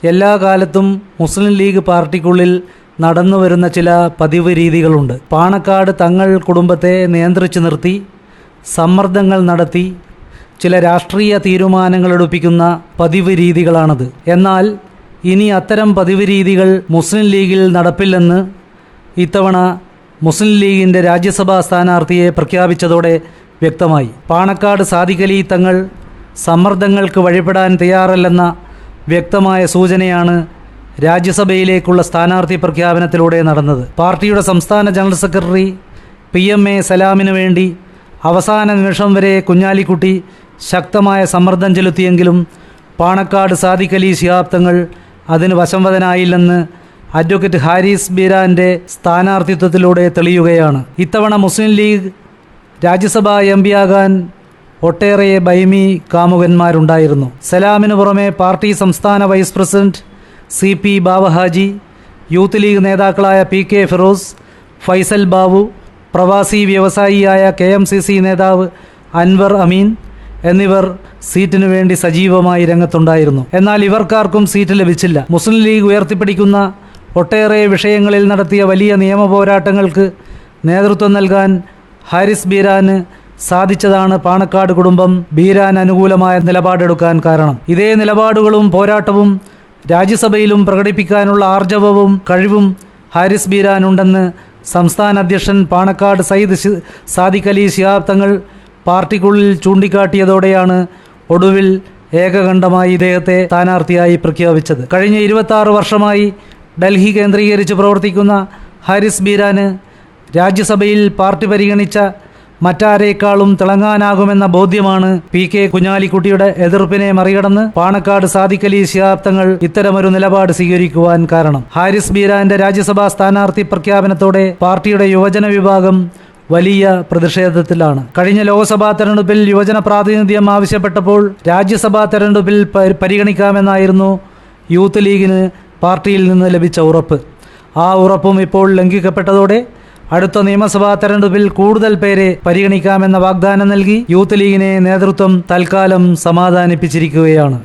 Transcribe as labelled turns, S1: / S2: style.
S1: എല്ലാ കാലത്തും മുസ്ലിം ലീഗ് പാർട്ടിക്കുള്ളിൽ നടന്നു വരുന്ന ചില പതിവ് രീതികളുണ്ട്. പാണക്കാട് തങ്ങൾ കുടുംബത്തെ നിയന്ത്രിച്ചു നിർത്തി സമ്മർദ്ദങ്ങൾ നടത്തി ചില രാഷ്ട്രീയ തീരുമാനങ്ങൾ എടുപ്പിക്കുന്ന പതിവ് രീതികളാണത്. എന്നാൽ ഇനി അത്തരം പതിവ് രീതികൾ മുസ്ലിം ലീഗിൽ നടപ്പില്ലെന്ന് ഇത്തവണ മുസ്ലിം ലീഗിൻ്റെ രാജ്യസഭാ സ്ഥാനാർത്ഥിയെ പ്രഖ്യാപിച്ചതോടെ വ്യക്തമായി. പാണക്കാട് സാദിഖ് അലി തങ്ങൾ സമ്മർദ്ദങ്ങൾക്ക് വഴിപ്പെടാൻ തയ്യാറല്ലെന്ന വ്യക്തമായ സൂചനയാണ് രാജ്യസഭയിലേക്കുള്ള സ്ഥാനാർത്ഥി പ്രഖ്യാപനത്തിലൂടെ നടന്നത്. പാർട്ടിയുടെ സംസ്ഥാന ജനറൽ സെക്രട്ടറി PMA സലാമിനു വേണ്ടി അവസാന നിമിഷം വരെ കുഞ്ഞാലിക്കുട്ടി ശക്തമായ സമ്മർദ്ദം ചെലുത്തിയെങ്കിലും പാണക്കാട് സാദിഖ് അലി ശിഹാബ് തങ്ങൾ അതിന് വശംവദനായില്ലെന്ന് അഡ്വക്കേറ്റ് ഹാരിസ് ബീരാൻ്റെ സ്ഥാനാർത്ഥിത്വത്തിലൂടെ തെളിയുകയാണ്. ഇത്തവണ മുസ്ലിം ലീഗ് രാജ്യസഭാ MP ആകാൻ ഒട്ടേറെ ബൈമി കാമുകന്മാരുണ്ടായിരുന്നു. സലാമിന് പുറമെ പാർട്ടി സംസ്ഥാന vice president CP Bavahaji, youth league നേതാക്കളായ PK ഫിറോസ്, ഫൈസൽ ബാബു, പ്രവാസി വ്യവസായിയായ KMCC നേതാവ് അൻവർ അമീൻ എന്നിവർ സീറ്റിനു വേണ്ടി സജീവമായി രംഗത്തുണ്ടായിരുന്നു. എന്നാൽ ഇവർക്കാർക്കും സീറ്റ് ലഭിച്ചില്ല. മുസ്ലിം ലീഗ് ഉയർത്തിപ്പിടിക്കുന്ന ഒട്ടേറെ വിഷയങ്ങളിൽ നടത്തിയ വലിയ നിയമ പോരാട്ടങ്ങൾക്ക് നേതൃത്വം നൽകാൻ ഹാരിസ് ബീരാന് സാധിച്ചതാണ് പാണക്കാട് കുടുംബം ബീരാൻ അനുകൂലമായ നിലപാടെടുക്കാൻ കാരണം. ഇതേ നിലപാടുകളും പോരാട്ടവും രാജ്യസഭയിലും പ്രകടിപ്പിക്കാനുള്ള ആർജവവും കഴിവും ഹാരിസ് ബീരാനുണ്ടെന്ന് സംസ്ഥാന അധ്യക്ഷൻ പാണക്കാട് സാദിഖ് അലി ശിഹാബ് തങ്ങൾ പാർട്ടിക്കുള്ളിൽ ചൂണ്ടിക്കാട്ടിയതോടെയാണ് ഒടുവിൽ ഏകകണ്ഠമായി ഇദ്ദേഹത്തെ സ്ഥാനാർത്ഥിയായി പ്രഖ്യാപിച്ചത്. കഴിഞ്ഞ 26 വർഷമായി ഡൽഹി കേന്ദ്രീകരിച്ച് പ്രവർത്തിക്കുന്ന ഹാരിസ് ബീരാന് രാജ്യസഭയിൽ പാർട്ടി പരിഗണിച്ച മറ്റാരേക്കാളും തിളങ്ങാനാകുമെന്ന ബോധ്യമാണ് PK കുഞ്ഞാലിക്കുട്ടിയുടെ എതിർപ്പിനെ മറികടന്ന് പാണക്കാട് സാദിഖ് അലി ശിഹാബ് തങ്ങൾ ഇത്തരമൊരു നിലപാട് സ്വീകരിക്കുവാൻ കാരണം. ഹാരിസ് ബീരാന്റെ രാജ്യസഭാ സ്ഥാനാർത്ഥി പ്രഖ്യാപനത്തോടെ പാർട്ടിയുടെ യുവജന വിഭാഗം വലിയ പ്രതിഷേധത്തിലാണ്. കഴിഞ്ഞ ലോക്സഭാ തെരഞ്ഞെടുപ്പിൽ യുവജന പ്രാതിനിധ്യം ആവശ്യപ്പെട്ടപ്പോൾ രാജ്യസഭാ തെരഞ്ഞെടുപ്പിൽ പരിഗണിക്കാമെന്നായിരുന്നു യൂത്ത് ലീഗിന് പാർട്ടിയിൽ നിന്ന് ലഭിച്ച ഉറപ്പ്. ആ ഉറപ്പും ഇപ്പോൾ ലംഘിക്കപ്പെട്ടതോടെ അടുത്ത നിയമസഭാ തെരഞ്ഞെടുപ്പിൽ കൂടുതൽ പേരെ പരിഗണിക്കാമെന്ന വാഗ്ദാനം നൽകി യൂത്ത് ലീഗിനെ നേതൃത്വം തൽക്കാലം സമാധാനിപ്പിച്ചിരിക്കുകയാണ്.